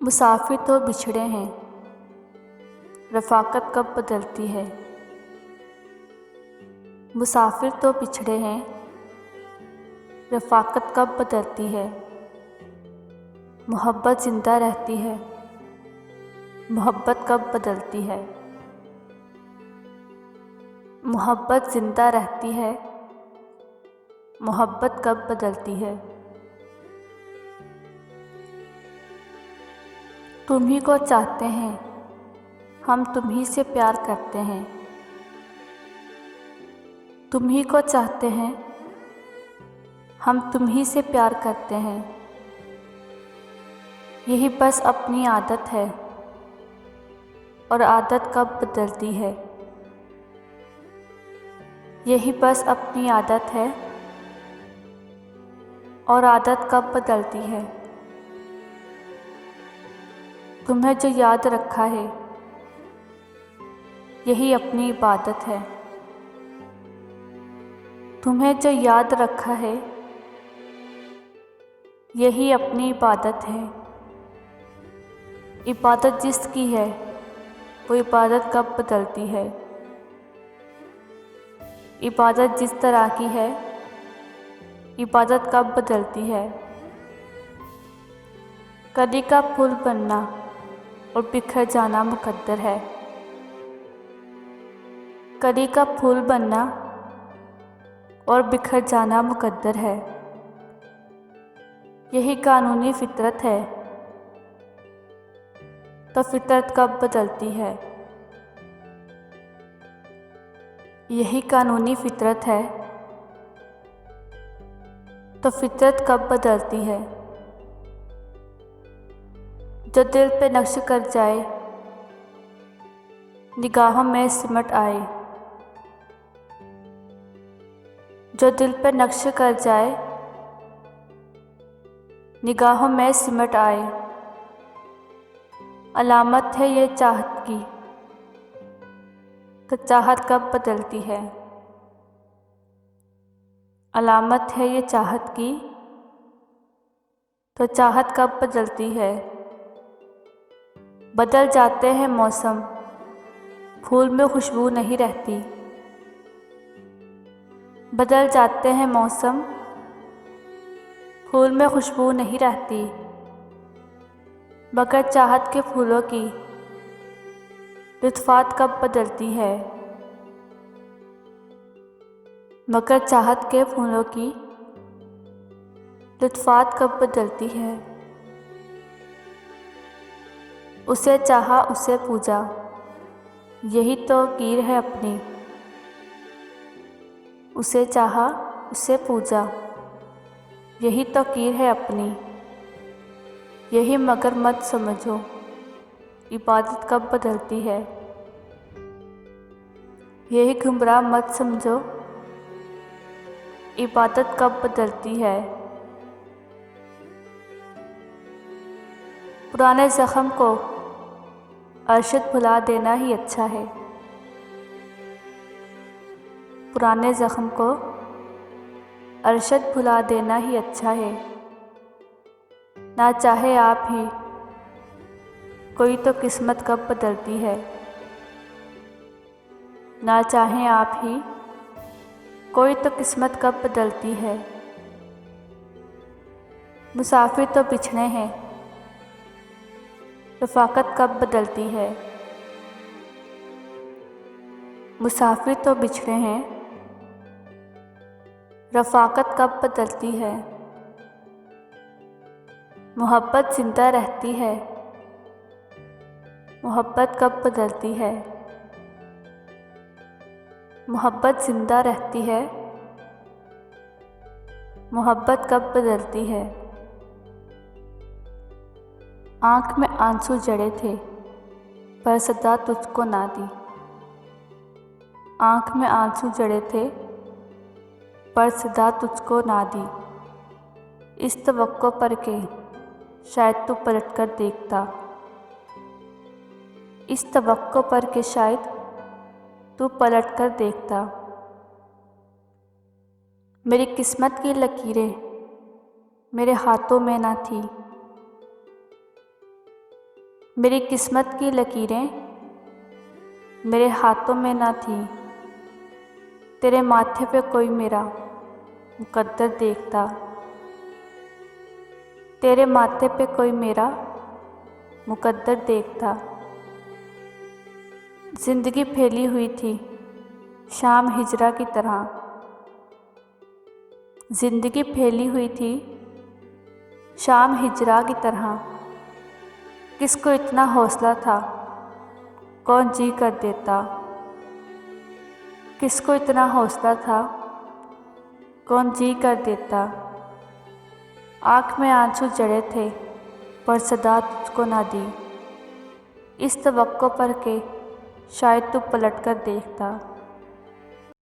मुसाफिर तो बिछड़े हैं, रफ़ाकत कब बदलती है। मुसाफिर तो बिछड़े हैं, रफ़ाकत कब बदलती है। मोहब्बत ज़िंदा रहती है, मोहब्बत कब बदलती है। मोहब्बत ज़िंदा रहती है, मोहब्बत कब बदलती है। तुम्ही को चाहते हैं, हम तुम्ही से प्यार करते हैं। तुम्ही को चाहते हैं, हम तुम्ही से प्यार करते हैं। यही बस अपनी आदत है, और आदत कब बदलती है। यही बस अपनी आदत है, और आदत कब बदलती है। तुम्हें जो याद रखा है, यही अपनी इबादत है। तुम्हें जो याद रखा है, यही अपनी इबादत है। इबादत जिसकी है, वो इबादत कब बदलती है। इबादत जिस तरह की है, इबादत कब बदलती है। कली का फूल बनना और बिखर जाना मुकद्दर है। कली का फूल बनना और बिखर जाना मुकद्दर है। यही कानूनी फितरत है, तो फितरत कब बदलती है। यही कानूनी फितरत है, तो फितरत कब बदलती है। जो दिल पे नक्श कर जाए, निगाहों में सिमट आए। जो दिल पे नक्श कर जाए, निगाहों में सिमट आए। अलामत है ये चाहत की, तो चाहत कब बदलती है। अलामत है ये चाहत की, तो चाहत कब बदलती है। बदल जाते हैं मौसम, फूल में खुशबू नहीं रहती। बदल जाते हैं मौसम, फूल में खुशबू नहीं रहती। मगर चाहत के फूलों की लुत्फ़ात कब बदलती है। मगर चाहत के फूलों की लुत्फ़ात कब बदलती है। उसे चाहा, उसे पूजा, यही तो कीर है अपनी। उसे चाहा, उसे पूजा, यही तो कीर है अपनी। यही मगर मत समझो, इबादत कब बदलती है। यही गुमराह मत समझो, इबादत कब बदलती है। पुराने ज़ख्म को अरशद भुला देना ही अच्छा है। पुराने ज़ख्म को अरशद भुला देना ही अच्छा है। ना चाहे आप ही, कोई तो किस्मत कब बदलती है। ना चाहे आप ही, कोई तो किस्मत कब बदलती है। मुसाफिर तो बिछड़े हैं, रफ़ाकत कब बदलती है। मुसाफिर तो बिछड़े हैं, रफ़ाकत कब बदलती है। मोहब्बत ज़िंदा रहती है, मोहब्बत कब बदलती है। मोहब्बत ज़िंदा रहती है, मोहब्बत कब बदलती है। आँख में आंसू जड़े थे, पर सदा तुझको ना दी। आँख में आंसू जड़े थे, पर सदा तुझको ना दी। इस तवक्को पर के शायद तू पलट कर देखता। इस तवक्को पर के शायद तू पलट कर देखता। मेरी किस्मत की लकीरें मेरे हाथों में ना थी। मेरी किस्मत की लकीरें मेरे हाथों में ना थी, तेरे माथे पे कोई मेरा मुकद्दर देखता, तेरे माथे पे कोई मेरा मुकद्दर देखता। जिंदगी फैली हुई थी शाम हिजरा की तरह, जिंदगी फैली हुई थी शाम हिजरा की तरह। किसको इतना हौसला था, कौन जी कर देता। किसको इतना हौसला था, कौन जी कर देता। आँख में आंसू जड़े थे पर सदा तुझको ना दी, इस तवक्को पर के शायद तू पलट कर देखता।